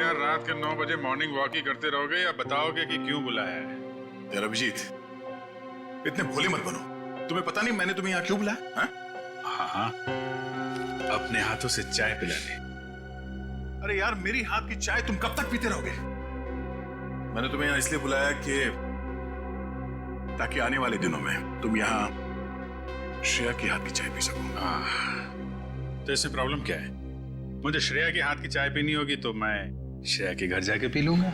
यार रात के 9 बजे मॉर्निंग वॉक ही करते रहोगे या बताओगे कि क्यों बुलाया है? यार अभिजीत, इतने भोले मत बनो। तुम्हें पता नहीं मैंने तुम्हें यहाँ क्यों बुलाया? हाँ, अपने हाथों से चाय पिलाने। अरे यार, मेरी हाथ की चाय तुम कब तक पीते रहोगे? मैंने तुम्हें यहाँ इसलिए बुलाया कि ताकि आने वाले दिनों में तुम यहाँ श्रेया के हाथ की चाय पी सको। तो इससे प्रॉब्लम क्या है? मुझे श्रेया के हाथ की चाय पीनी होगी तो मैं श्रेया के घर जाके पी लूंगा।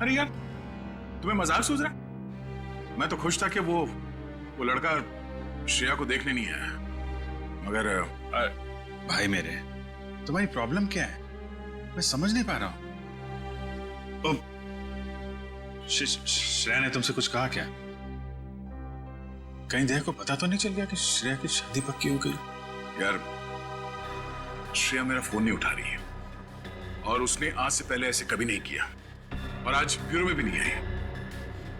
अरे यार, तुम्हें मजाक सूझ रहा? मैं तो खुश था कि वो लड़का श्रेया को देखने नहीं आया, मगर भाई मेरे, तुम्हारी प्रॉब्लम क्या है? मैं समझ नहीं पा रहा हूं। श्रेया ने तुमसे कुछ कहा क्या? कहीं देह को पता तो नहीं चल गया कि श्रेया की शादी पक्की हो गई? यार, श्रेया मेरा फोन नहीं उठा रही है और उसने आज से पहले ऐसे कभी नहीं किया और आज ब्यूरो में भी नहीं आई।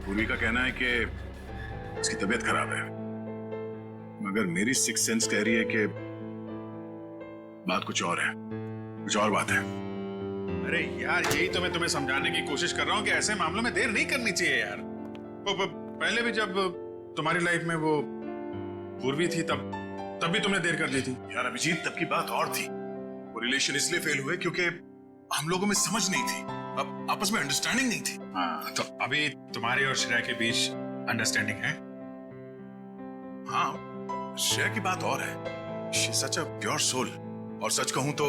पूर्वी का कहना है कि उसकी तबीयत खराब है, मगर मेरी सिक्स सेंस कह रही है कि बात कुछ और है, कुछ और बात है। अरे यार, यही तो मैं तुम्हें समझाने की कोशिश कर रहा हूं कि ऐसे मामलों में देर नहीं करनी चाहिए यार। पहले भी जब तुम्हारी लाइफ में वो पूर्वी थी तब भी तुमने देर कर दी थी। यार अभिजीत, तब की बात और थी। वो रिलेशन इसलिए फेल हुए क्योंकि हम लोगों में समझ नहीं थी, अब आपस में अंडरस्टैंडिंग नहीं थी। हाँ, तो अभी तुम्हारे और श्रेया के बीच अंडरस्टैंडिंग है? हाँ, श्रेया की बात और है। She is such a pure soul, और सच कहूं तो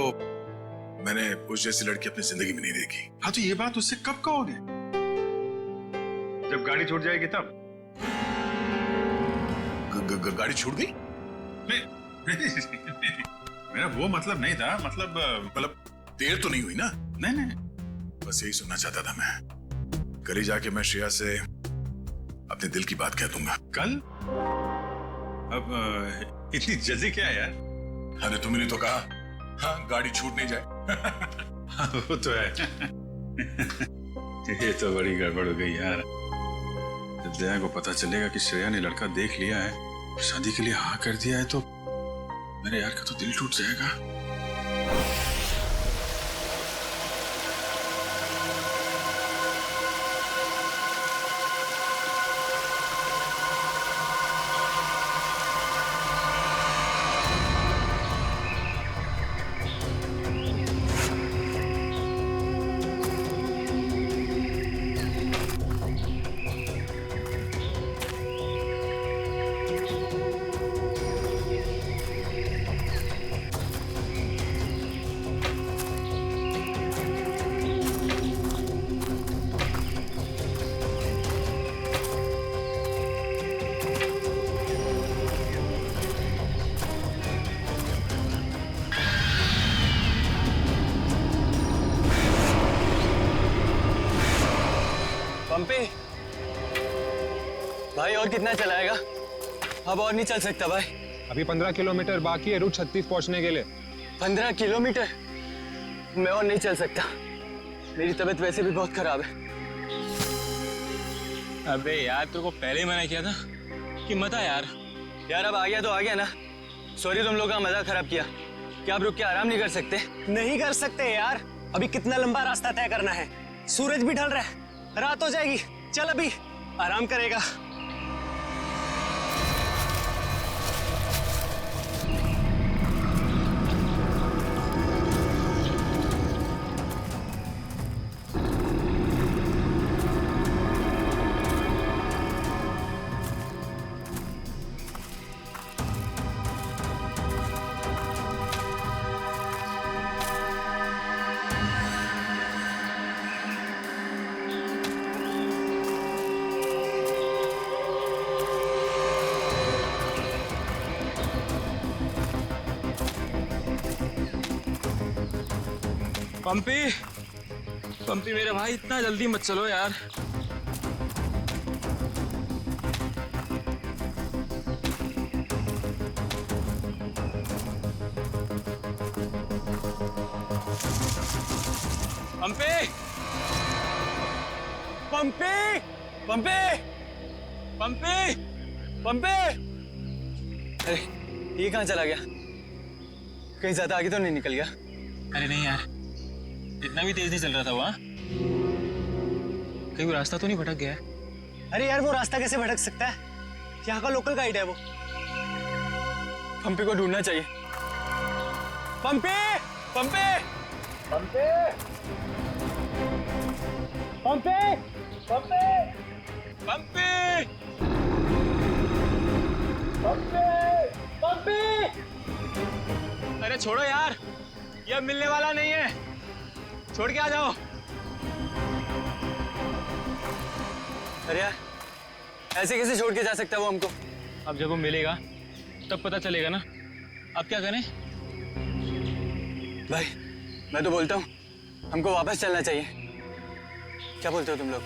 मैंने उस जैसी लड़की अपनी जिंदगी में नहीं देखी। हाँ, तो ये बात उससे कब कहोगे? जब गाड़ी छूट जाएगी तब? गाड़ी छूट गई? नहीं, मेरा वो मतलब नहीं था। मतलब देर तो नहीं हुई ना? नहीं, बस यही सुनना चाहता था मैं। कल ही जाके मैं श्रेया से अपने दिल की बात कह दूंगा। कल? अब इतनी जल्दी क्या है यार? अरे तुमने तो कहा हाँ, गाड़ी छूट नहीं जाए। हाँ, वो तो है। ये तो बड़ी गड़बड़ हो गई यार। जब दया को पता चलेगा कि श्रेया ने लड़का देख लिया है, शादी के लिए हाँ कर दिया है, तो मेरे यार का तो दिल टूट जाएगा। पंपी भाई, और कितना चलाएगा? अब और नहीं चल सकता भाई। अभी 15 किलोमीटर बाकी है रूट 36 पहुंचने के लिए। 15 किलोमीटर? मैं और नहीं चल सकता, मेरी तबीयत वैसे भी बहुत खराब है। अबे यार, तेरे को पहले ही मना किया था कि मत आ यार। यार अब आ गया तो आ गया ना। सॉरी, तुम लोग का मजाक खराब किया। क्या आप रुक के आराम नहीं कर सकते? नहीं कर सकते यार, अभी कितना लंबा रास्ता तय करना है। सूरज भी ढल रहा है, रात हो जाएगी। चल अभी आराम करेगा। पंपी मेरे भाई, इतना जल्दी मत चलो यार। पंपी पंपी पंपी पंपी पंपी! अरे ये कहाँ चला गया? कहीं ज्यादा आगे तो नहीं निकल गया? अरे नहीं यार, इतना भी तेज नहीं चल रहा था वहाँ। कहीं वो रास्ता तो नहीं भटक गया है? अरे यार वो रास्ता कैसे भटक सकता है? यहाँ का लोकल गाइड है वो। पंपी को ढूंढना चाहिए। पंपी! पंपी! पंपी! पंपी! पंपी! पंपी! पंपी! पंपी! अरे छोड़ो यार, ये मिलने वाला नहीं है, छोड़ के आ जाओ। अरे यार, ऐसे कैसे छोड़ के जा सकता है वो हमको? अब जब वो मिलेगा तब पता चलेगा ना। अब क्या करें? भाई, मैं तो बोलता हूँ हमको वापस चलना चाहिए। क्या बोलते हो तुम लोग?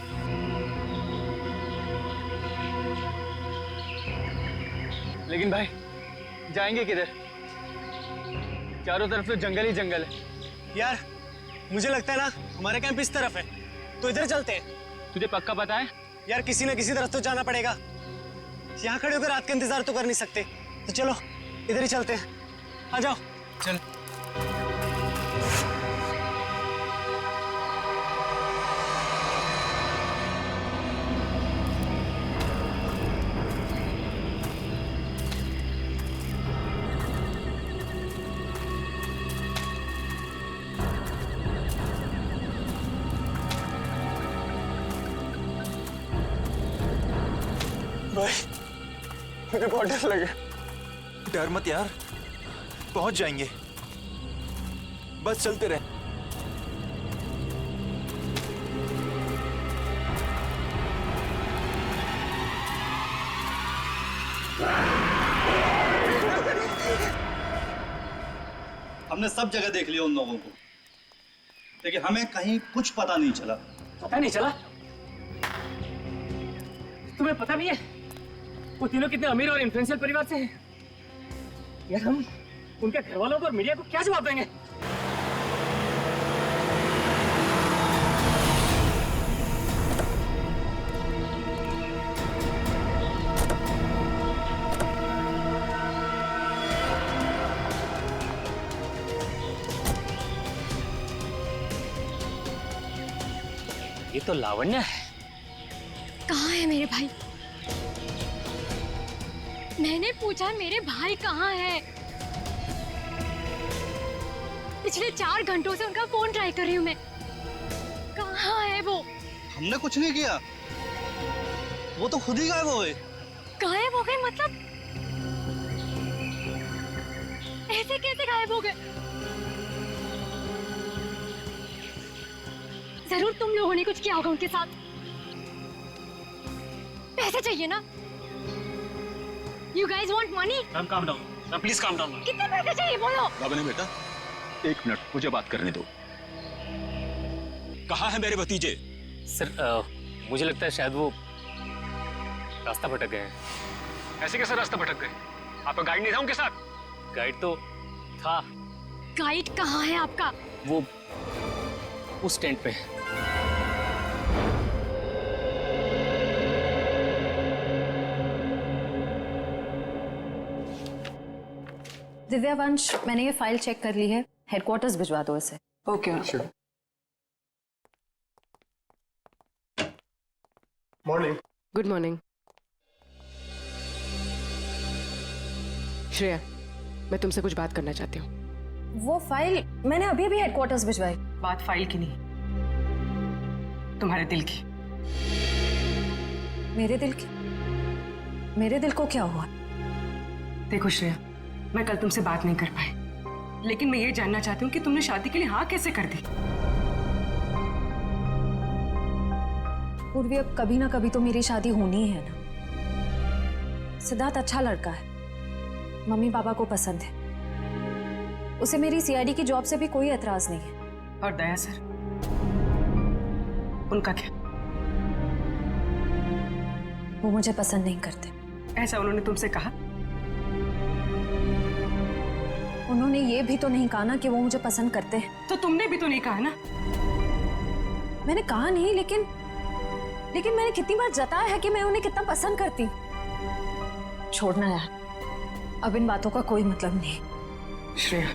लेकिन भाई, जाएंगे किधर? चारों तरफ तो जंगल ही जंगल है। यार मुझे लगता है ना हमारा कैंप इस तरफ है, तो इधर चलते हैं। तुझे पक्का पता है? यार किसी ना किसी तरफ तो जाना पड़ेगा। यहाँ खड़े होकर रात का इंतजार तो कर नहीं सकते, तो चलो इधर ही चलते हैं। आ जाओ। चल। भाई, मुझे बहुत डर लगे। डर मत यार, पहुंच जाएंगे, बस चलते रहे। हमने सब जगह देख लिया उन लोगों को, लेकिन हमें कहीं कुछ पता नहीं चला। पता नहीं चला? तुम्हें पता नहीं है वो तीनों कितने अमीर और इन्फ्लुएंशियल परिवार से हैं? यार हम उनके घर वालों को और मीडिया को क्या जवाब देंगे? ये तो लावण्य है। कहाँ है मेरे भाई? मैंने पूछा मेरे भाई कहाँ है? पिछले 4 घंटों से उनका फोन ट्राई कर रही हूँ मैं। कहाँ है वो? हमने कुछ नहीं किया, वो तो खुद ही गायब हो गए। गायब हो गए मतलब? ऐसे कैसे गायब हो गए? जरूर तुम लोगों ने कुछ किया होगा उनके साथ। पैसे चाहिए ना? You guys want money? Calm down, please calm down. कितने पैसे चाहिए बोलो? बाबा बेटा, 1 मिनट मुझे बात करने दो। कहाँ है मेरे भतीजे? सर मुझे लगता है शायद वो रास्ता भटक गए हैं। ऐसे कैसे रास्ता भटक गए? आपका गाइड नहीं था उनके साथ? गाइड तो था। गाइड कहाँ है आपका? वो उस टेंट पे है। दिव्या वंश, मैंने ये फाइल चेक कर ली है, हेडक्वार्टर्स भिजवा दो इसे। Okay morning. Good morning. Shreya, मैं तुमसे कुछ बात करना चाहती हूँ। वो फाइल मैंने अभी अभी हेडक्वार्टर्स भिजवाई। बात फाइल की नहीं, तुम्हारे दिल की। मेरे दिल की? मेरे दिल को क्या हुआ? देखो श्रेया, मैं कल तुमसे बात नहीं कर पाई, लेकिन मैं ये जानना चाहती हूँ कि तुमने शादी के लिए हाँ कैसे कर दी? पूर्वी, अब कभी ना कभी तो मेरी शादी होनी है ना। सिद्धार्थ अच्छा लड़का है, मम्मी पापा को पसंद है, उसे मेरी सीआईडी की जॉब से भी कोई एतराज नहीं है। और दया सर, उनका क्या? वो मुझे पसंद नहीं करते। ऐसा उन्होंने तुमसे कहा? उन्होंने ये भी तो नहीं कहा ना कि वो मुझे पसंद करते हैं। तो तुमने भी तो नहीं कहा ना? मैंने कहा नहीं, लेकिन मैंने कितनी बार जताया है कि मैं उन्हें कितना पसंद करती हूँ। छोड़ना यार, अब इन बातों का कोई मतलब नहीं। श्रेया,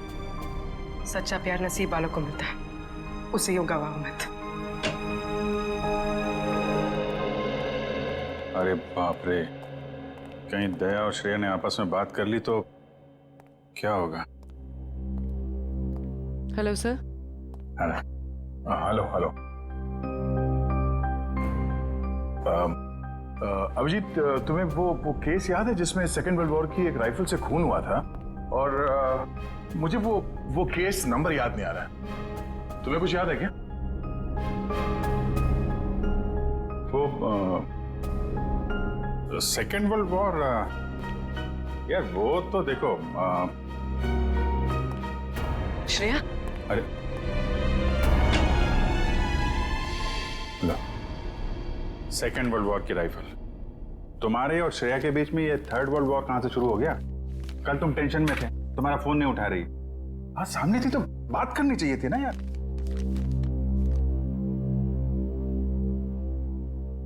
सच्चा प्यार नसीब वालों को मिलता है, उसे यूं गवाओ मत। अरे बाप रे, कहीं दया और श्रेया ने आपस में बात कर ली तो क्या होगा? Hello sir. Hello hello. Abhijit, तुम्हें वो केस याद है जिसमें सेकेंड वर्ल्ड वॉर की एक राइफल से खून हुआ था? और मुझे वो केस नंबर याद नहीं आ रहा है। तुम्हें कुछ याद है क्या? वो सेकेंड वर्ल्ड वॉर, यार वो तो देखो श्रेया। अरे लो, सेकेंड वर्ल्ड वॉर की राइफल। तुम्हारे और श्रेया के बीच में ये थर्ड वर्ल्ड वॉर कहां से शुरू हो गया? कल तुम टेंशन में थे, तुम्हारा फोन नहीं उठा रही। हाँ, सामने थी तो बात करनी चाहिए थी ना यार।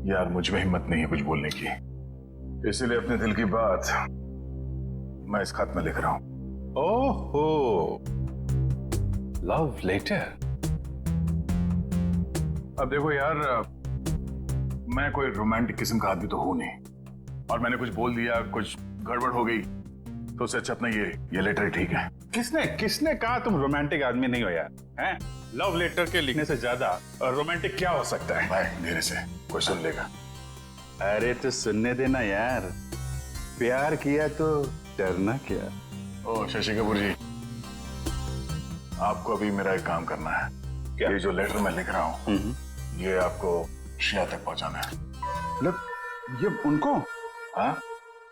यार मुझ में हिम्मत नहीं है कुछ बोलने की, इसीलिए अपने दिल की बात मैं इस खत में लिख रहा हूं। ओहो, लव लेटर। अब देखो यार, मैं कोई रोमांटिक किस्म का आदमी तो हूं नहीं, और मैंने कुछ बोल दिया, कुछ गड़बड़ हो गई, तो उससे अच्छा अपना ये लेटर ठीक है। किसने कहा तुम रोमांटिक आदमी नहीं हो यार? हैं? लव लेटर के लिखने से ज्यादा रोमांटिक क्या हो सकता है? भाई धीरे से, कोई सुन लेगा। अरे तो सुनने देना यार, प्यार किया तो डरना क्या। ओ शशि कपूर जी, आपको अभी मेरा एक काम करना है। क्या? ये जो लेटर मैं लिख रहा हूँ, ये आपको श्रेया तक पहुंचाना है। मतलब ये उनको? हाँ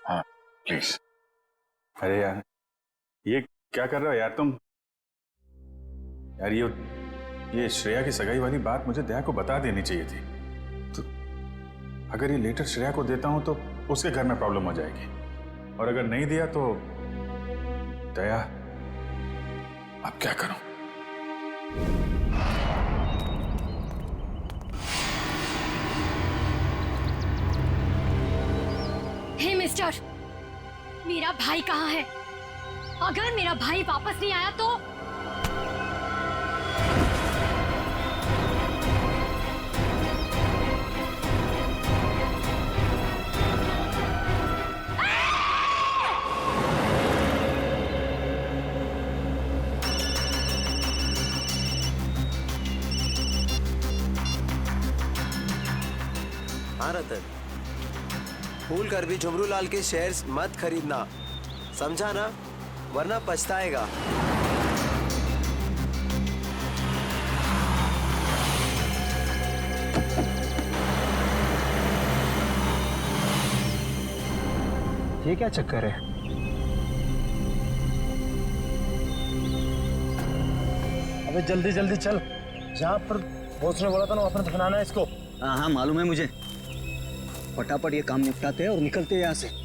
हाँ, प्लीज। अरे यार, ये क्या कर रहे हो यार तुम? यार ये श्रेया की सगाई वाली बात मुझे दया को बता देनी चाहिए थी। तो अगर ये लेटर श्रेया को देता हूं तो उसके घर में प्रॉब्लम हो जाएगी, और अगर नहीं दिया तो दया, अब क्या करूं? हे मिस्टर, मेरा भाई कहाँ है? अगर मेरा भाई वापस नहीं आया तो हाँ रतन, भूल कर भी झुमरू लाल के शेयर्स मत खरीदना, समझा ना? वरना पछताएगा। ये क्या चक्कर है? अबे जल्दी जल्दी चल, जहाँ पर बॉस ने बोला था ना वहाँ पर बनाना है इसको। हाँ हाँ मालूम है मुझे, फटाफट ये काम निपटाते हैं और निकलते हैं यहाँ से।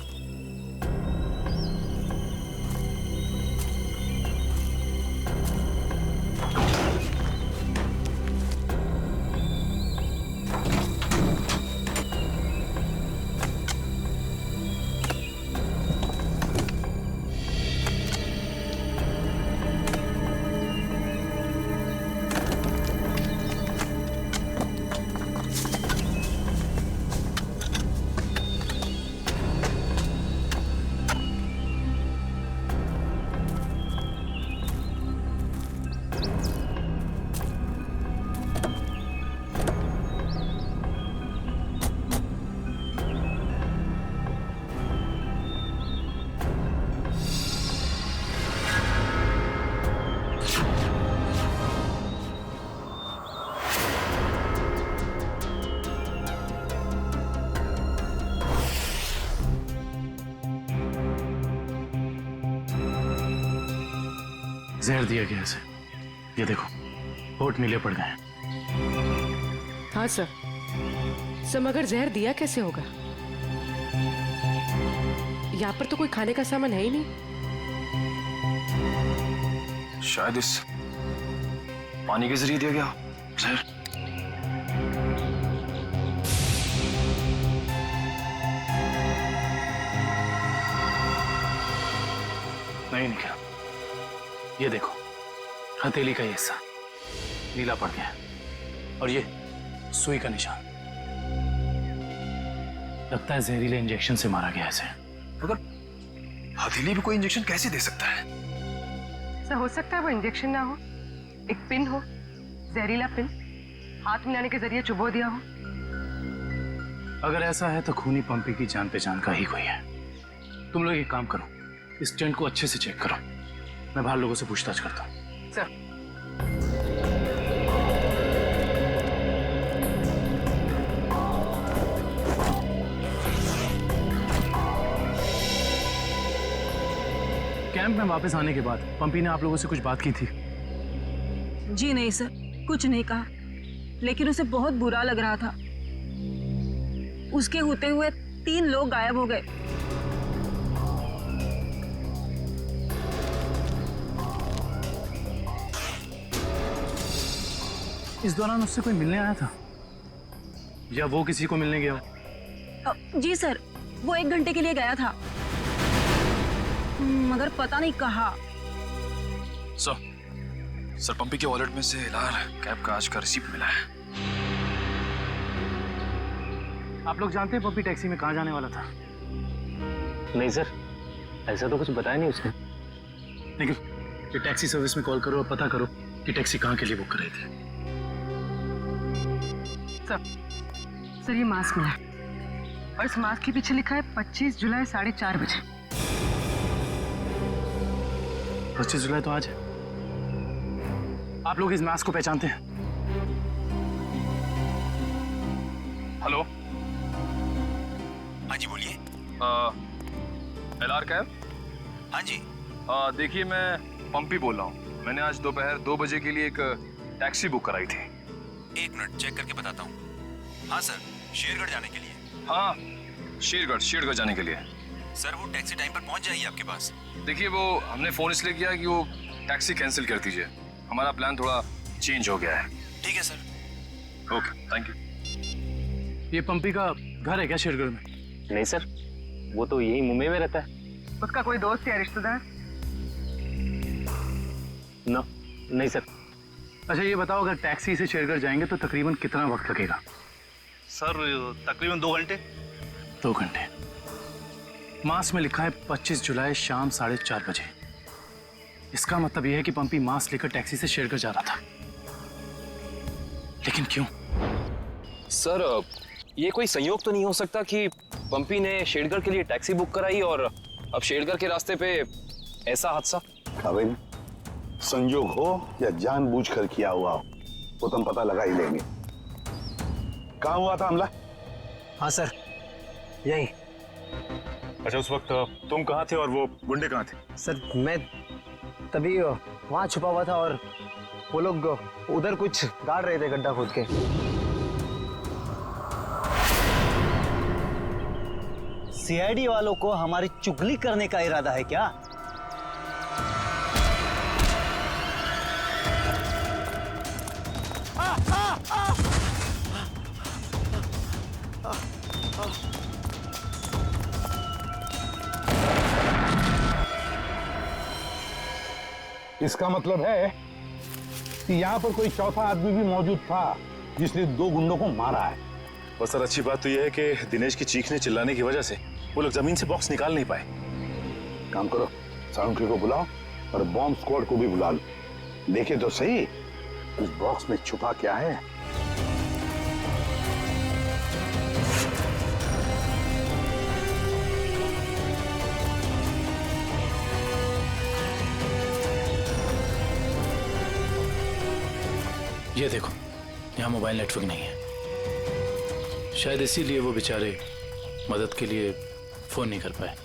जहर दिया गया इसे, ये देखो होठ नीले पड़ गए हैं। हाँ सर, मगर जहर दिया कैसे होगा? यहाँ पर तो कोई खाने का सामान है ही नहीं। शायद इस पानी के जरिए दिया गया जहर। नहीं निकला, ये देखो हथेली का ये हिस्सा नीला पड़ गया है। और ये सुई का निशान। लगता है जहरीले इंजेक्शन से मारा गया इसे। मगर हथेली भी कोई इंजेक्शन कैसे दे सकता है? सर हो सकता है वो इंजेक्शन ना हो, एक पिन हो, जहरीला पिन हाथ मिलाने के जरिए चुबो दिया हो। अगर ऐसा है तो खूनी पंपी की जान पहचान का ही कोई है। तुम लोग एक काम करो, इस टेंट को अच्छे से चेक करो, मैं बाहर लोगों से पूछताछ करता हूँ। सर कैंप में वापस आने के बाद पंपी ने आप लोगों से कुछ बात की थी? जी नहीं सर, कुछ नहीं कहा, लेकिन उसे बहुत बुरा लग रहा था। उसके होते हुए 3 लोग गायब हो गए। इस दौरान उससे कोई मिलने आया था या वो किसी को मिलने गया? जी सर, वो 1 घंटे के लिए गया था, मगर पता नहीं कहाँ। सर पंपी के वॉलेट में से लाल कैब का आज का रिसीप्ट मिला है। आप लोग जानते हैं पंपी टैक्सी में कहाँ जाने वाला था? नहीं सर, ऐसा तो कुछ बताया नहीं उसने। लेकिन ये टैक्सी सर्विस में कॉल करो और पता करो कि टैक्सी कहाँ के लिए बुक कर रहे थे। सर ये मास्क मिला और इस मास्क के पीछे लिखा है 25 जुलाई 4:30 बजे। 25 जुलाई तो आज है। आप लोग इस मास्क को पहचानते हैं? हेलो, हाँ जी बोलिए। LR cab? हाँ जी। देखिए मैं पंपी बोल रहा हूँ। मैंने आज दोपहर 2 बजे के लिए एक टैक्सी बुक कराई थी। 1 मिनट चेक करके बताता हूँ। हाँ सर, शेरगढ़ जाने के लिए। हाँ, शेरगढ़ जाने के लिए। सर वो टैक्सी टाइम पर पहुँच जाएगी आपके पास। देखिए वो हमने फोन इसलिए किया कि वो टैक्सी कैंसिल कर दीजिए, हमारा प्लान थोड़ा चेंज हो गया है। ठीक है सर। Okay, thank you. ये पंपी का घर है क्या शेरगढ़ में? नहीं सर, वो तो यही मुंबई में रहता है। उसका कोई दोस्त या रिश्तेदार? नहीं सर। अच्छा ये बताओ, अगर टैक्सी से शेरगढ़ जाएंगे तो तकरीबन कितना वक्त लगेगा? सर तकरीबन 2 घंटे। 2 घंटे। मास में लिखा है 25 जुलाई शाम 4:30 बजे। इसका मतलब यह है कि पंपी मास लेकर टैक्सी से शेरगढ़ जा रहा था। लेकिन क्यों? सर ये कोई संयोग तो नहीं हो सकता कि पंपी ने शेरगढ़ के लिए टैक्सी बुक कराई और अब शेरगढ़ के रास्ते पे ऐसा हादसा? काबिल, संयोग हो या जानबूझकर किया हुआ हो वो तुम पता लगा ही लेंगे। कहाँ हुआ था हमला? हाँ सर, यही। अच्छा उस वक्त तुम कहाँ थे और वो गुंडे कहाँ थे? सर मैं तभी वहाँ छुपा हुआ था और वो लोग उधर कुछ गाड़ रहे थे गड्ढा खोद के। सीआईडी वालों को हमारी चुगली करने का इरादा है क्या? इसका मतलब है कि यहाँ पर कोई चौथा आदमी भी मौजूद था जिसने 2 गुंडों को मारा है। और सर अच्छी बात तो यह है कि दिनेश की चीखने चिल्लाने की वजह से वो लोग जमीन से बॉक्स निकाल नहीं पाए। काम करो, साउंड्री को बुलाओ और बॉम्ब स्क्वाड को भी बुला लो। देखे तो सही उस बॉक्स में छुपा क्या है। ये देखो, यहाँ मोबाइल नेटवर्क नहीं है। शायद इसीलिए वो बेचारे मदद के लिए फोन नहीं कर पाए।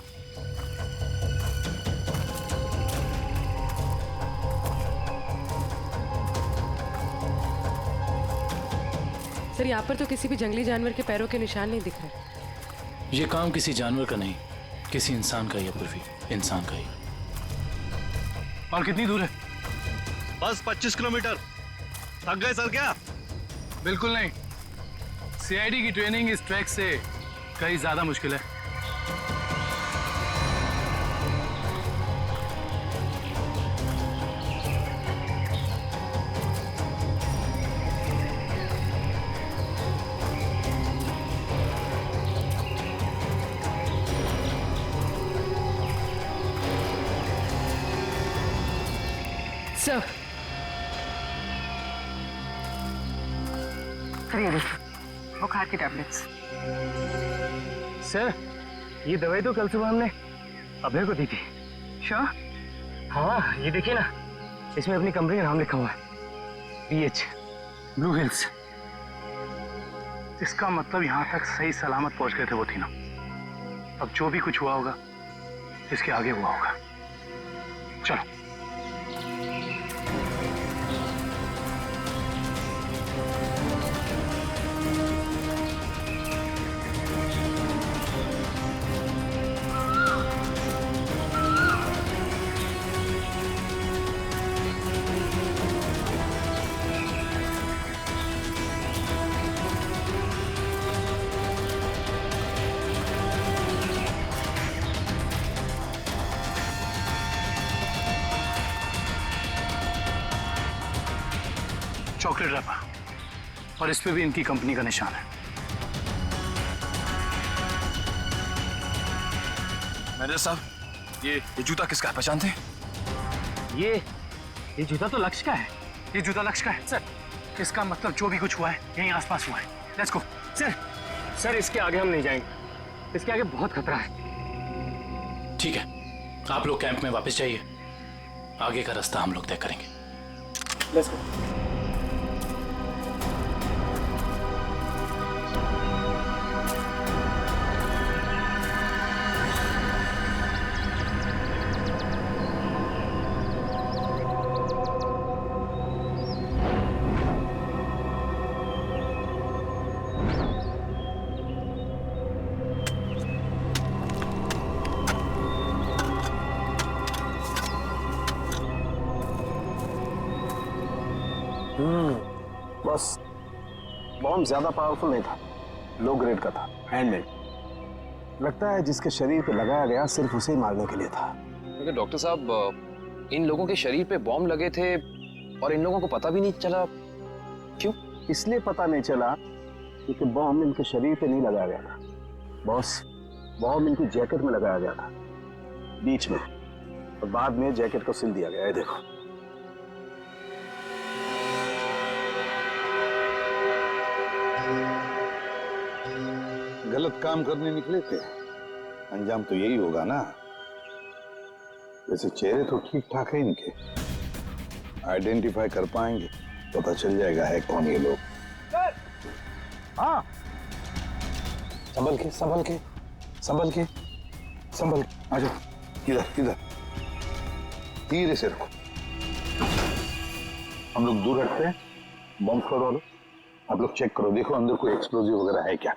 सर यहाँ पर तो किसी भी जंगली जानवर के पैरों के निशान नहीं दिख रहे। ये काम किसी जानवर का नहीं, किसी इंसान का ही है पूर्वी, इंसान का ही। और कितनी दूर है? बस 25 किलोमीटर। थक गए सर क्या? बिल्कुल नहीं। सीआईडी की ट्रेनिंग इस ट्रैक से कहीं ज्यादा मुश्किल है। सर ये देखिए बुखार की टैबलेट्स। सर ये दवाई तो कल सुबह हमने अभय को दी थी। श्योर? हाँ ये देखिए ना, इसमें अपनी कंपनी का नाम लिखा हुआ है, BH ब्लू हिल्स। इसका मतलब यहाँ तक सही सलामत पहुंच गए थे वो तीनों। अब जो भी कुछ हुआ होगा इसके आगे हुआ होगा। चलो। चॉकलेट रैपर और इस पे भी इनकी कंपनी का निशान है। मैनेजर साहब, ये जूता किसका है, पहचानते हैं? ये जूता तो लक्ष्य का है। ये जूता लक्ष्य का है सर। इसका मतलब जो भी कुछ हुआ है यहीं आसपास हुआ है। Let's go. सर इसके आगे हम नहीं जाएंगे, इसके आगे बहुत खतरा है। ठीक है, आप लोग कैंप में वापस जाइए, आगे का रास्ता हम लोग तय करेंगे। Let's go. बस बॉम्ब ज्यादा पावरफुल नहीं था, लो ग्रेड का था, हैंडमेड। लगता है जिसके शरीर पे लगाया गया सिर्फ उसे ही मारने के लिए था। लेकिन डॉक्टर साहब, इन लोगों के शरीर पे बॉम्ब लगे थे और इन लोगों को पता भी नहीं चला। क्यों? इसलिए पता नहीं चला क्योंकि बॉम्ब इनके शरीर पे नहीं लगाया गया था बॉस। बॉम्ब इनकी जैकेट में लगाया गया था, बीच में, और बाद में जैकेट को सिल दिया गया है। देखो, गलत काम करने निकले थे, अंजाम तो यही होगा ना। वैसे चेहरे तो ठीक ठाक है इनके, आइडेंटिफाई कर पाएंगे, पता चल जाएगा है कौन ये लोग। हाँ, संभल के संभल के संभल के संभल के आ जाओ। इधर इधर धीरे से रखो, हम लोग दूर हटते हैं। बॉम्ब स्क्वाड वालों, आप लोग चेक करो, देखो अंदर कोई एक्सप्लोजिव वगैरह है क्या।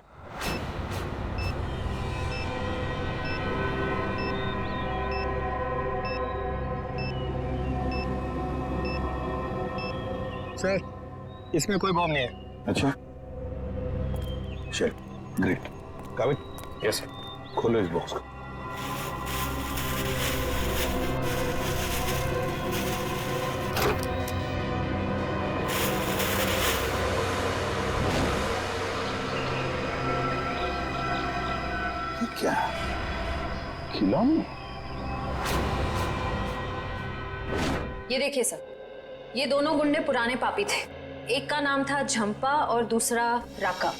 सर इसमें कोई बॉम्ब नहीं है। अच्छा, चल ग्रेट। काबिल, यस सर। खोलो इस बॉक्स को। ये क्या, खिलौने? ये देखिए सर, ये दोनों गुंडे पुराने पापी थे। एक का नाम था झंपा और दूसरा राका।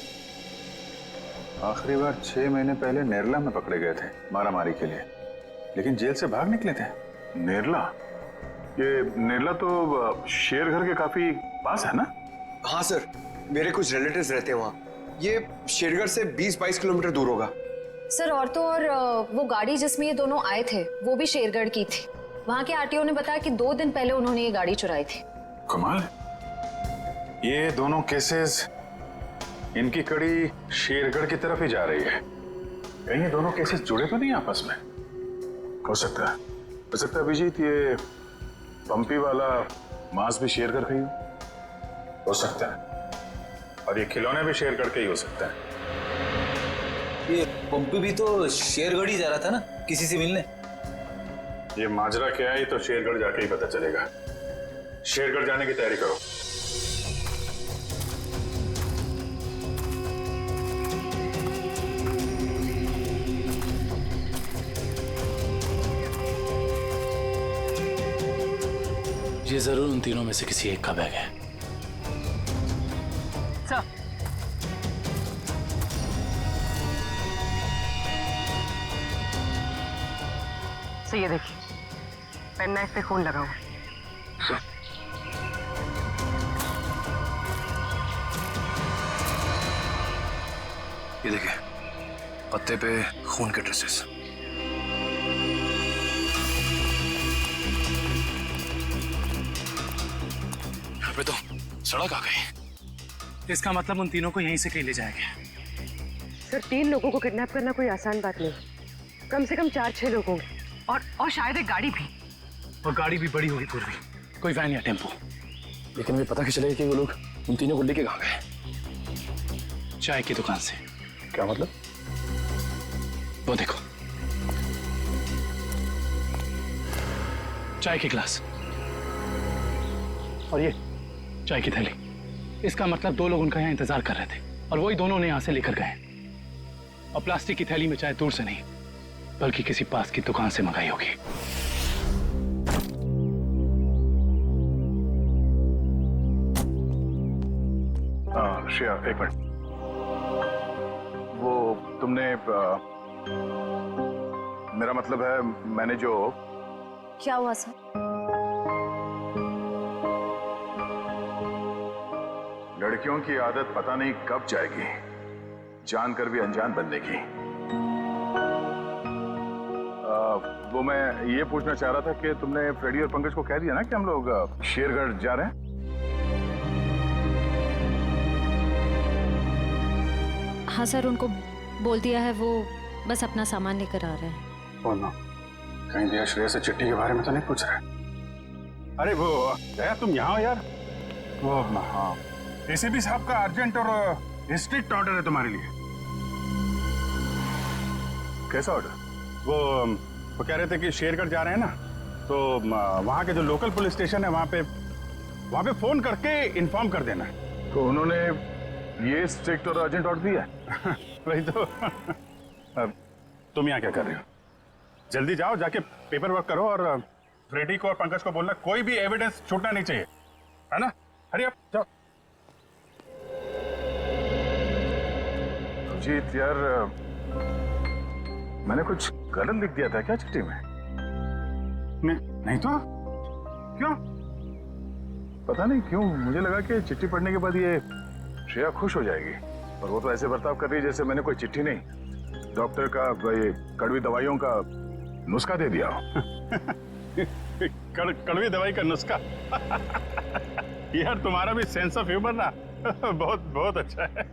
आखिरी बार 6 महीने पहले नेरला में पकड़े गए थे मारामारी के लिए, लेकिन जेल से भाग निकले थे। नेरला? ये नेरला तो शेरघर के काफी पास है ना? हाँ सर, मेरे कुछ रिलेटिव्स रहते हैं वहाँ। ये शेरगढ़ से 20-22 किलोमीटर दूर होगा। सर और तो और वो गाड़ी जिसमें ये दोनों आए थे वो भी शेरगढ़ की थी। वहाँ के आरटीओ ने बताया कि 2 दिन पहले उन्होंने ये गाड़ी चुराई थी। कमाल, ये दोनों केसेस, इनकी कड़ी शेरगढ़ की तरफ ही जा रही है। कहीं ये दोनों केसेस जुड़े तो नहीं आपस में? हो सकता है, हो सकता है अभिजीत ये पंपी वाला मांस भी शेरगढ़ का ही हो सकता है, और ये खिलौने भी शेरगढ़ के ही हो सकता है। ये पंपी भी तो शेरगढ़ ही जा रहा था ना किसी से मिलने। ये माजरा क्या है तो शेरगढ़ जाके ही पता चलेगा। शेरगढ़ जाने की तैयारी करो। ये जरूर उन तीनों में से किसी एक का बैग है। सर, ये देखिए, पेन नाइफ पे खून लगा हुआ है। ये देखिए, पत्ते पे खून के ट्रेसेस। यहाँ पे तो सड़क आ गई। इसका मतलब उन तीनों को यहीं से कहीं ले जाएंगे। सर, 3 लोगों को किडनैप करना कोई आसान बात नहीं, कम से कम 4-6 लोग होंगे और शायद एक गाड़ी भी। और गाड़ी भी बड़ी होगी पूर्वी, कोई वैन या टेम्पो। लेकिन मुझे पता कैसे चलेगा कि वो लोग उन तीनों को लेके कहाँ गए? चाय की दुकान से। क्या मतलब? वो देखो, चाय के गिलास और ये चाय की थैली। इसका मतलब 2 लोग उनका यहाँ इंतजार कर रहे थे और वही दोनों ने यहाँ से लेकर गए। और प्लास्टिक की थैली में चाय दूर से नहीं बल्कि किसी पास की दुकान से मंगाई होगी। श्रेया, एक मिनट। वो तुमने मेरा मतलब है, मैंने जो। क्या हुआ सर? लड़कियों की आदत पता नहीं कब जाएगी, जानकर भी अनजान बनने की। वो मैं ये पूछना चाह रहा था कि तुमने फ्रेडी और पंकज को कह दिया ना कि हम लोग शेरगढ़ जा रहे हैं? हाँ सर, उनको बोल दिया है, वो बस अपना सामान लेकर आ रहे हैं। बोलना, कहीं दिया श्रेया से चिट्ठी के बारे में तो नहीं पूछ रहे? अरे वो दया, तुम यहाँ हो यार? वो हाँ, एसीपी साहब का अर्जेंट और स्ट्रिक्ट ऑर्डर है तुम्हारे लिए। कैसा ऑर्डर? वो कह रहे थे कि शेरगढ़ जा रहे हैं ना, तो वहाँ के जो लोकल पुलिस स्टेशन है वहाँ पे फोन करके इन्फॉर्म कर देना है। तो उन्होंने ये स्ट्रिक्ट और अर्जेंट ऑर्डर दिया है? वही तो। अब तुम यहाँ क्या कर रहे हो? जल्दी जाओ, जाके पेपर वर्क करो और फ्रेडी को और पंकज को बोलना कोई भी एविडेंस छूटना नहीं चाहिए, है ना? हरी अप, जाओ। जीत यार, मैंने कुछ गलत लिख दिया था क्या चिट्ठी में? नहीं तो क्यों? पता नहीं क्यों मुझे लगा कि चिट्ठी पढ़ने के बाद ये श्रेया खुश हो जाएगी, और वो तो ऐसे बर्ताव कर रही है जैसे मैंने कोई चिट्ठी नहीं, डॉक्टर का ये कड़वी दवाइयों का नुस्खा दे दिया हो। कड़वी दवाई का नुस्खा? यार तुम्हारा भी सेंस ऑफ ह्यूमर ना बहुत बहुत अच्छा है।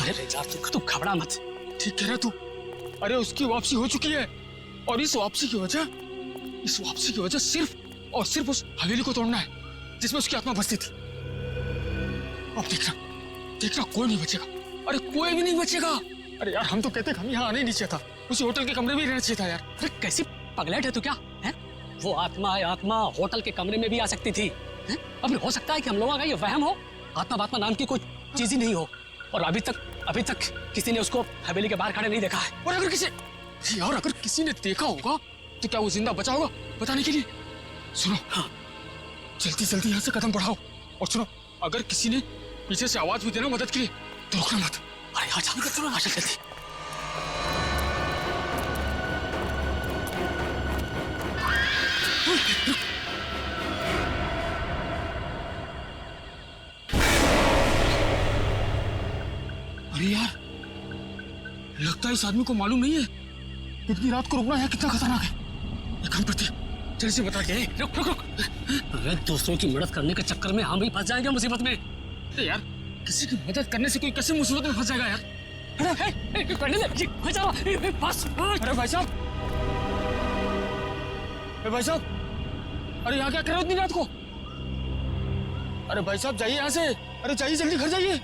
अरे यार तू घबरा मत। ठीक कह रहा तू। अरे उसकी वापसी हो चुकी है और इस वापसी की वजह सिर्फ और सिर्फ उस हवेली को तोड़ना है जिसमें उसकी आत्मा बसती थी। अब देखना कोई नहीं बचेगा। अरे कोई भी नहीं बचेगा। अरे यार हम तो कहते हम यहाँ आने ही नहीं चाहिए था, उसी होटल के कमरे में ही रहना चाहिए था यार। अरे कैसी पगलेट है तू क्या है? वो आत्मा होटल के कमरे में भी आ सकती थी। अब हो सकता है कि हम लोगों का ये वहम हो, आत्मा नाम की कोई चीज ही नहीं हो, और अभी तक किसी ने उसको हवेली के बाहर खड़े नहीं देखा है। और अगर किसी ने देखा होगा तो क्या वो जिंदा बचा होगा बताने के लिए? सुनो, हाँ, जल्दी यहाँ से कदम बढ़ाओ। और सुनो, अगर किसी ने पीछे से आवाज भी देना मदद के लिए तो रोकना मत। अरे हाँ, जल्दी। अरे यार, लगता है इस आदमी को मालूम नहीं है इतनी रात को रुकना है कितना खतरनाक है। एक काम करते, जल्दी से बता के। रुक। अरे दूसरों की मदद करने के चक्कर में हम भी फंस जाएंगे मुसीबत में। अरे यार, किसी की मदद करने से कोई कैसे मुसीबत में फंस जाएगा यार? अरे भाई साहब, अरे यहाँ क्या कर रहे हो इतनी रात को? अरे भाई साहब जाइए यहाँ से। अरे जाइए, जल्दी घर जाइए।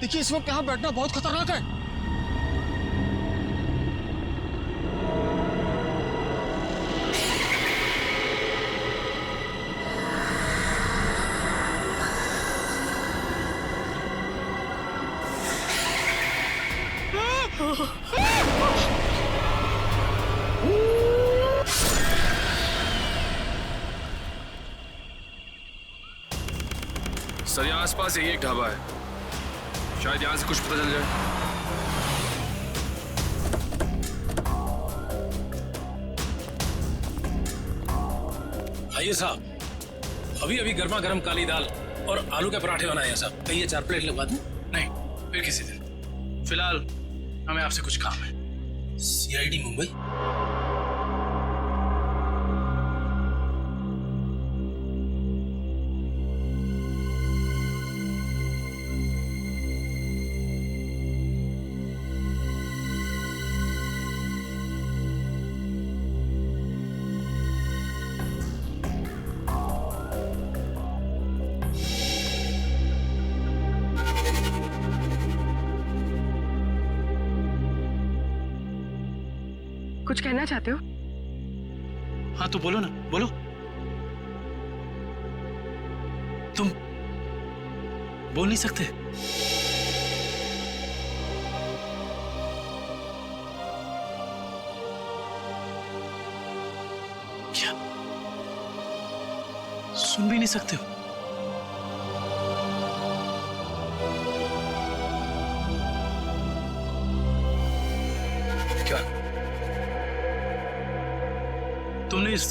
देखिए इस वक्त यहाँ बैठना बहुत खतरनाक है। सर यहाँ आसपास यही एक ढाबा है, शायद यहाँ से कुछ पता चल जाए। आइए साहब, अभी अभी गर्मा गर्म काली दाल और आलू के पराठे बनाए हैं साहब। कहिए 4 प्लेट लगवा दूं? नहीं, फिर किसी दिन। फिलहाल हमें आपसे कुछ काम है। सीआईडी मुंबई। कुछ कहना चाहते हो? हाँ तो बोलो ना, बोलो। तुम बोल नहीं सकते? क्या सुन भी नहीं सकते हो? क्या तुमने इस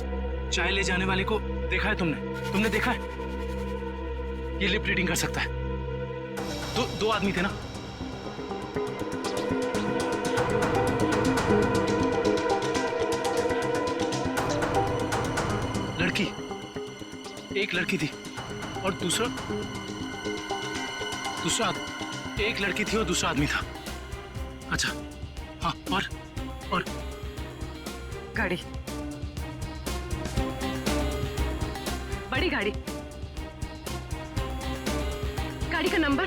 चाय ले जाने वाले को देखा है? तुमने देखा है? ये लिप रीडिंग कर सकता है। दो आदमी थे ना? लड़की, एक लड़की थी और दूसरा एक लड़की थी और दूसरा आदमी था। अच्छा हाँ, और गाड़ी, बड़ी गाड़ी, गाड़ी का नंबर?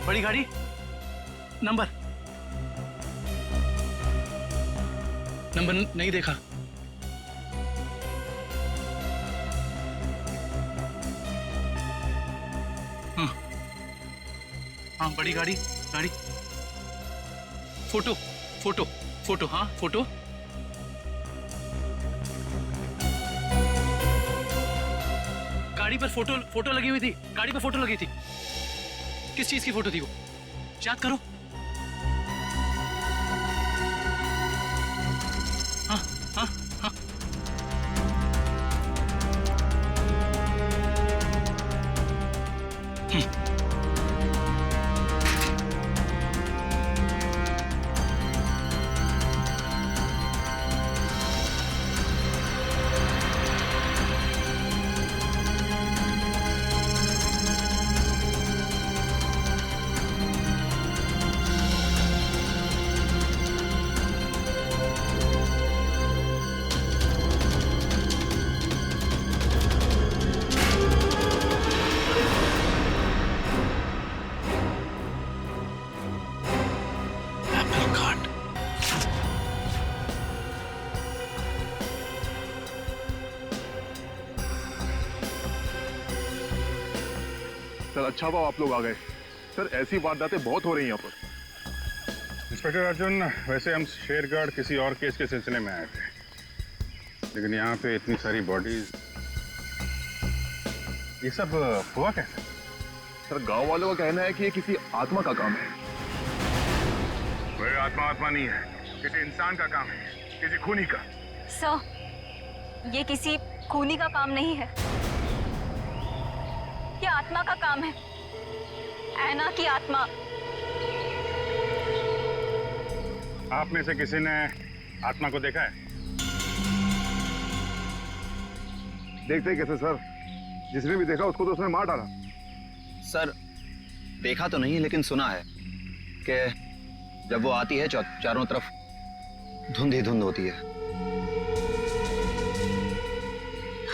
बड़ी गाड़ी नंबर नहीं देखा। हाँ बड़ी गाड़ी, फोटो, हाँ फोटो। गाड़ी पर फोटो लगी हुई थी, गाड़ी पर फोटो लगी थी। किस चीज की फोटो थी वो? याद करो। हाँ हाँ हाँ। सर अच्छा हुआ आप लोग आ गए। सर ऐसी वारदातें बहुत हो रही हैं यहाँ पर। इंस्पेक्टर अर्जुन, वैसे हम शेरगढ़ किसी और केस के सिलसिले में आए थे, लेकिन यहाँ पे इतनी सारी बॉडीज, ये सब हुआ कैसे? सर गांव वालों का कहना है कि ये किसी आत्मा का काम है। वह आत्मा नहीं है, किसी इंसान का काम है, किसी खूनी का। सर, ये किसी खूनी का काम नहीं है, ये आत्मा का काम है। ऐना की आत्मा। आप में से किसी ने आत्मा को देखा है? देखते ही कैसे सर, जिसने भी देखा उसको तो उसने मार डाला। सर देखा तो नहीं, लेकिन सुना है कि जब वो आती है चारों तरफ धुंध ही धुंध होती है।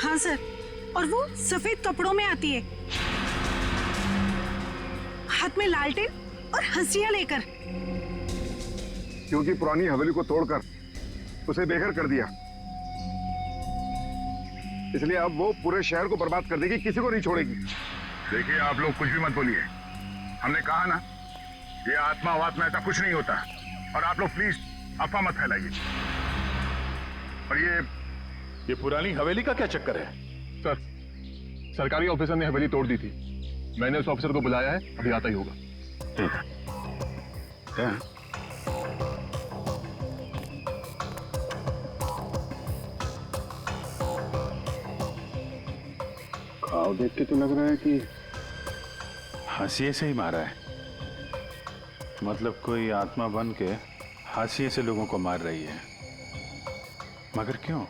हाँ सर, और वो सफेद कपड़ों में आती है, हाथ में लालटेन और हंसिया लेकर। क्योंकि पुरानी हवेली को तोड़कर उसे बेघर कर दिया, इसलिए अब वो पूरे शहर को बर्बाद कर देगी, किसी को नहीं छोड़ेगी। देखिए आप लोग कुछ भी मत बोलिए, हमने कहा ना ये आत्मा वात्मा ऐसा कुछ नहीं होता, और आप लोग प्लीज अफवाह मत फैलाइए। और ये पुरानी हवेली का क्या चक्कर है? सर, सरकारी ऑफिसर ने हवेली तोड़ दी थी। मैंने उस ऑफिसर को बुलाया है, अभी आता ही होगा। ठीक है। क्या? घाव देख के तो लग रहा है कि हाशिए से ही मारा है। मतलब कोई आत्मा बन के हाशिए से लोगों को मार रही है। मगर क्यों?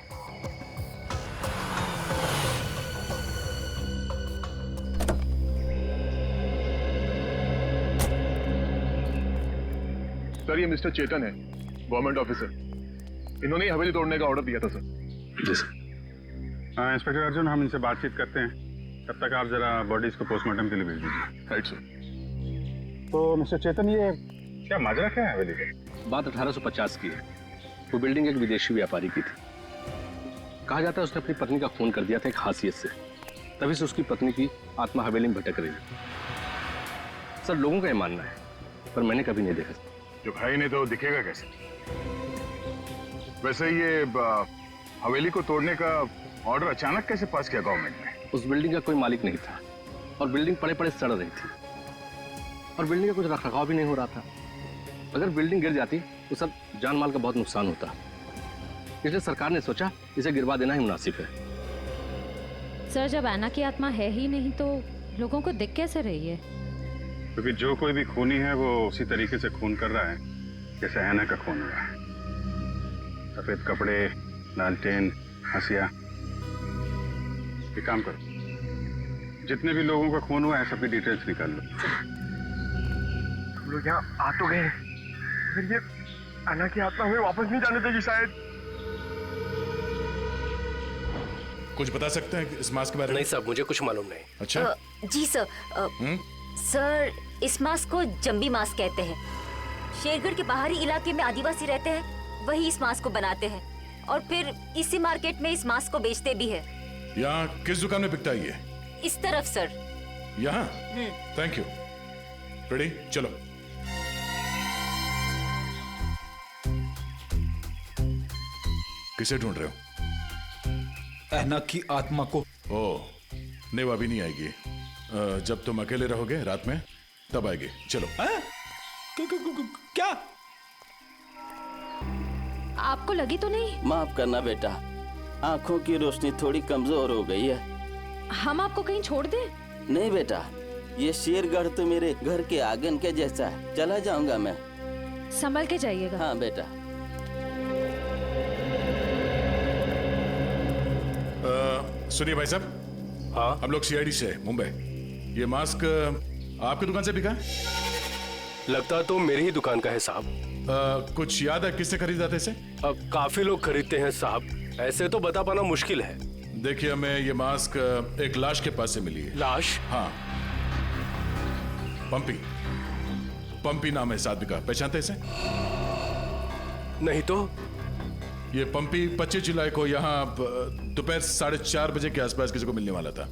सर, ये मिस्टर चेतन है, गवर्नमेंट ऑफिसर। इन्होंने ही हवेली तोड़ने का ऑर्डर दिया था सर। जी सर। हाँ इंस्पेक्टर अर्जुन, हम इनसे बातचीत करते हैं। तब तक आप जरा बॉडीज को पोस्टमार्टम के लिए भेज दीजिए। Right sir. तो मिस्टर चेतन, ये क्या माजरा क्या है हवेली का? बात 1850 की है। वो बिल्डिंग एक विदेशी व्यापारी की थी। कहा जाता है उसने अपनी पत्नी का खून कर दिया था एक हासियत से। तभी से उसकी पत्नी की आत्मा हवेली में भटक रही है। सर, लोगों का ये मानना है, पर मैंने कभी नहीं देखा। जब है ही नहीं तो दिखेगा कैसे? वैसे ये हवेली को तोड़ने का ऑर्डर अचानक कैसे पास किया गवर्नमेंट ने? उस बिल्डिंग का कोई मालिक नहीं था और बिल्डिंग पड़े पड़े सड़ रही थी और बिल्डिंग का कुछ रखरखाव भी नहीं हो रहा था। अगर बिल्डिंग गिर जाती तो सब जान माल का बहुत नुकसान होता। इसलिए सरकार ने सोचा इसे गिरवा देना ही मुनासिब है। सर, जब ऐना की आत्मा है ही नहीं तो लोगों को दिख कैसे रही है? क्योंकि जो कोई भी खूनी है वो उसी तरीके से खून कर रहा है जैसे ऐना का खून हुआ है। सफेद कपड़े, लालटेन, हंसिया। एक काम करो, जितने भी लोगों का खून हुआ है सबकी डिटेल्स निकाल लो। हम लोग यहाँ आ तो गए, फिर ये अन्ना की आत्मा हमें वापस नहीं जाने देगी शायद। कुछ बता सकते हैं इस मास्क के बारे में? नहीं साहब, मुझे कुछ मालूम नहीं। अच्छा। जी सर। सर, इस मास्क को जंबी मास्क कहते हैं। शेरगढ़ के बाहरी इलाके में आदिवासी रहते हैं, वही इस मास्क को बनाते हैं और फिर इसी मार्केट में इस मास्क को बेचते भी है। यहाँ किस दुकान में बिकता है ये? इस तरफ सर। यहाँ? Thank you. रेडी, चलो। किसे ढूंढ रहे हो? ऐना की आत्मा को। ओह, नहीं, वो अभी नहीं आएगी। जब तुम अकेले रहोगे रात में तब आएगी। चलो। क्या? आपको लगी तो नहीं? माफ करना बेटा, आंखों की रोशनी थोड़ी कमजोर हो गई है। हम आपको कहीं छोड़ दें? नहीं बेटा, ये शेरगढ़ तो मेरे घर के आंगन के जैसा है। चला जाऊंगा मैं। संभल के जाइएगा। हाँ बेटा। सुनिए भाई साहब। हाँ, हम लोग सीआईडी से मुंबई। ये मास्क आपकी दुकान से बिका है? लगता तो मेरी ही दुकान का है साहब। कुछ याद है किससे खरीदा था इसे? काफी लोग खरीदते हैं साहब, ऐसे तो बता पाना मुश्किल है। देखिए, हमें ये मास्क एक लाश के पास से मिली है। लाश? हाँ, पंपी। पंपी नाम है इस आदमी का, पहचानते इसे? नहीं तो। ये पंपी 25 जुलाई को यहाँ दोपहर 4:30 बजे के आसपास किसी को मिलने वाला था।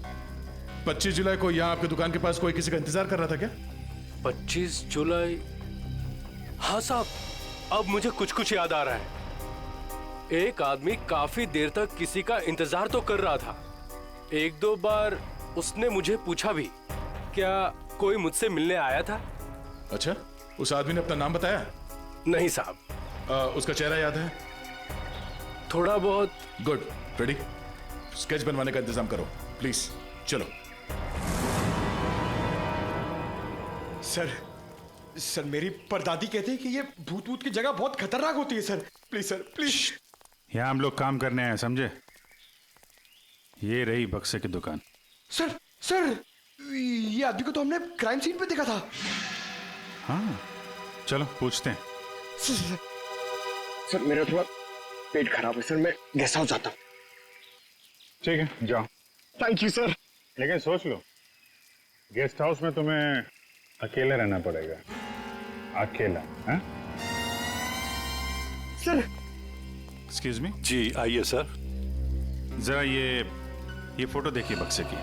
25 जुलाई को यहाँ आपकी दुकान के पास कोई किसी का इंतजार कर रहा था क्या? 25 जुलाई? हाँ साहब, अब मुझे कुछ कुछ याद आ रहा है। एक आदमी काफी देर तक किसी का इंतजार तो कर रहा था। एक दो बार उसने मुझे पूछा भी, क्या कोई मुझसे मिलने आया था? अच्छा, उस आदमी ने अपना नाम बताया? नहीं साहब। उसका चेहरा याद है? थोड़ा बहुत। गुड। रेडी? स्केच बनवाने का इंतजाम करो प्लीज। चलो। सर, मेरी परदादी कहती है कि ये भूत की जगह बहुत खतरनाक होती है। Sir please. यहाँ हम लोग काम करने आए, समझे? ये रही बक्से की दुकान। सर, ये आदमी को तो हमने क्राइम सीन पे देखा था। हाँ, चलो पूछते हैं। सर, मेरा थोड़ा पेट खराब है सर, मैं गेस्ट हाउस जाता हूँ। ठीक है, जाओ। Thank you sir. लेकिन सोच लो, गेस्ट हाउस में तुम्हें अकेले रहना पड़ेगा। अकेला? हाँ? सर। Excuse me. जी आइए सर। जरा ये फोटो देखिए बक्से की।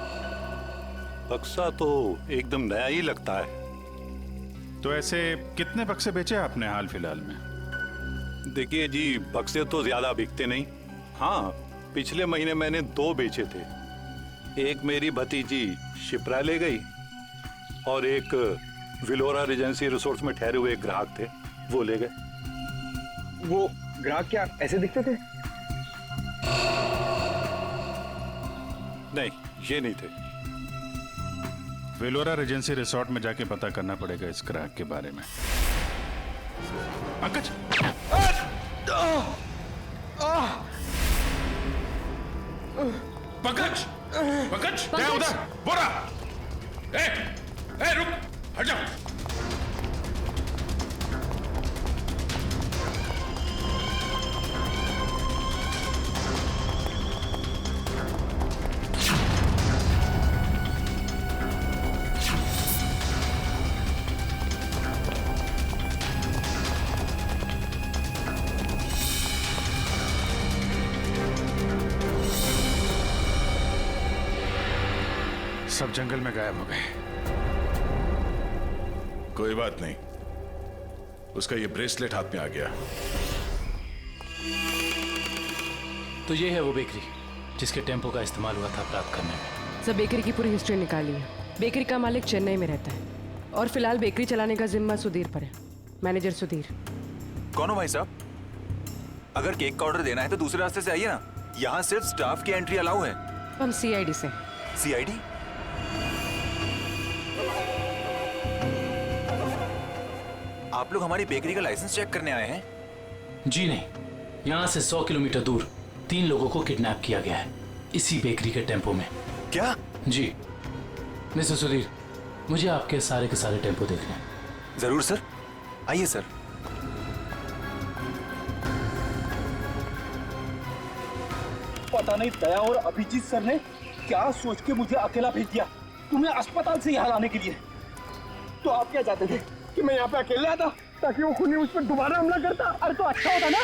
बक्सा तो एकदम नया ही लगता है। तो ऐसे कितने बक्से बेचे आपने हाल फिलहाल में? देखिए जी, बक्से तो ज्यादा बिकते नहीं, हाँ, पिछले महीने मैंने 2 बेचे थे। एक मेरी भतीजी शिप्रा ले गई और एक विलोरा रिजेंसी रिसोर्ट्स में ठहरे हुए एक ग्राहक थे, वो ले गए। वो ग्राहक क्या ऐसे दिखते थे? नहीं, ये नहीं थे। वेलोरा रेजेंसी रिसोर्ट में जाके पता करना पड़ेगा इस ग्राहक के बारे में। पंकज, पंकज, पंकज, क्या उधर? बोरा, ए, रुक, हट जाओ। सब जंगल में गायब हो गए। कोई बात नहीं, उसका ये ब्रेसलेट हाथ में आ गया। तो ये है वो बेकरी जिसके टेम्पो का इस्तेमाल हुआ था अपराध करने में। सब बेकरी की पूरी हिस्ट्री निकाली है। बेकरी का मालिक चेन्नई में रहता है और फिलहाल बेकरी चलाने का जिम्मा सुधीर पर है, मैनेजर सुधीर। कौन हो भाई साहब? अगर केक का ऑर्डर देना है तो दूसरे रास्ते से आइए ना, यहाँ सिर्फ स्टाफ की एंट्री अलाउ है। हम सीआईडी से। सीआईडी? आप लोग हमारी बेकरी का लाइसेंस चेक करने आए हैं? जी नहीं, यहाँ से 100 किलोमीटर दूर 3 लोगों को किडनैप किया गया है, इसी बेकरी के टेम्पो में। क्या? जी मिस्टर सुधीर, मुझे आपके सारे के सारे टेम्पो देखने हैं। जरूर सर, आइए सर। पता नहीं दया और अभिजीत सर ने क्या सोच के मुझे अकेला भेज दिया तुम्हें अस्पताल से यहाँ लाने के लिए। तो आप क्या चाहते थे कि मैं यहाँ पे अकेले आता ताकि वो खूनी उस पर दोबारा हमला करता? अरे तो अच्छा होता ना।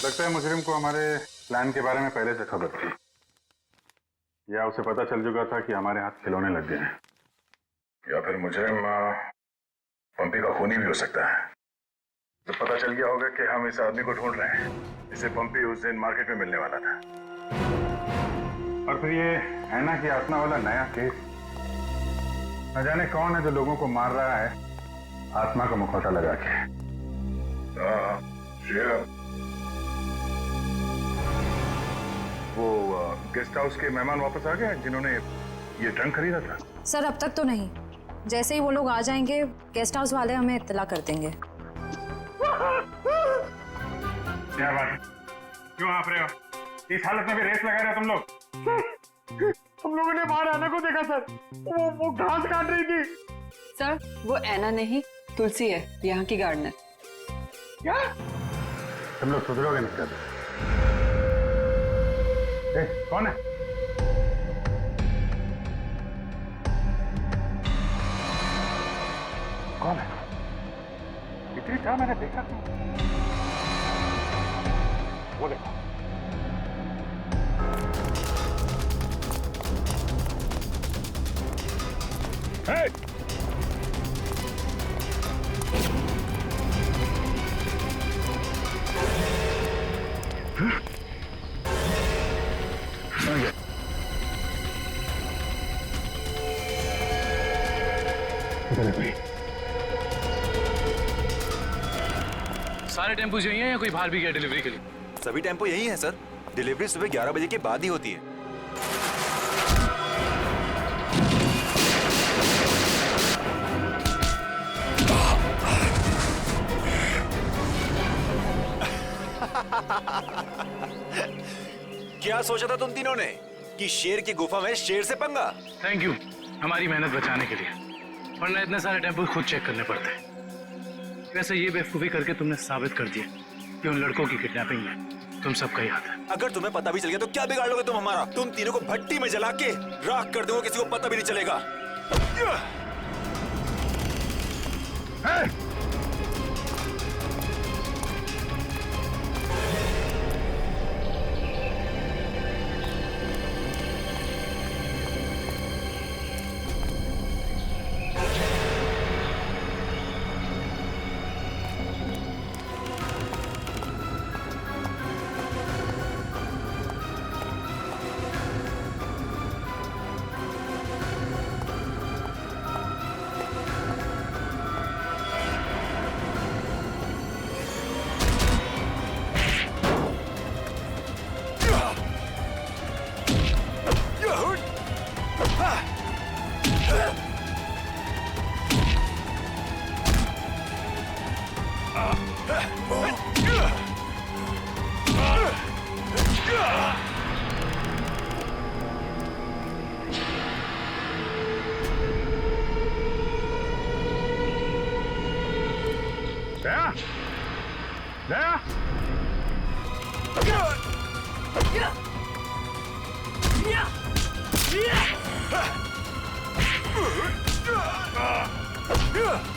लगता है मुजरिम को हमारे प्लान के बारे में पहले से खबर थी, या उसे पता चल चुका था कि हमारे हाथ खिलौने लग गए हैं, या फिर मुजरिम पंपी का खूनी भी हो सकता है। तो पता चल गया होगा कि हम इस आदमी को ढूंढ रहे हैं जिसे पंपी उस दिन मार्केट में मिलने वाला था। और फिर ये ऐना की आत्मा वाला नया केस, न जाने कौन है जो लोगों को मार रहा है आत्मा का मुखौटा लगा के। वो गेस्ट हाउस के मेहमान वापस आ गए जिन्होंने ये ट्रंक खरीदा था? सर अब तक तो नहीं, जैसे ही वो लोग आ जाएंगे गेस्ट हाउस वाले हमें इत्तला कर देंगे। क्या बात है, क्यों आप रहे हो? इस हालत में भी रेस लगा रहे हो तुम लोग? हम लोगों ने बाहर ऐना को देखा सर, वो घास काट रही थी। सर वो ऐना नहीं, तुलसी है, यहाँ की गार्डनर। क्या? तुम लोग सुधरोगे नहीं कर? कौन है? कौन है? इतनी था मैंने देखा था। वो देखो। Hey! सारे टेम्पो यही हैं या कोई बाहर भी गया डिलीवरी के लिए? सभी टेम्पो यही हैं सर। डिलीवरी सुबह 11 बजे के बाद ही होती है। क्या सोचा था तुम तीनों ने कि शेर की गुफा में शेर से पंगा? थैंक यू हमारी मेहनत बचाने के लिए, वरना इतने सारे टेम्पो खुद चेक करने पड़ते हैं। वैसे ये बेवकूफी करके तुमने साबित कर दिया कि उन लड़कों की किडनैपिंग में तुम सबका ही हाथ है। अगर तुम्हें पता भी चल गया तो क्या बिगाड़ लोगे तुम हमारा? तुम तीनों को भट्टी में जला के राख कर दोगे, किसी को पता भी नहीं चलेगा। दया, दया, Yeah!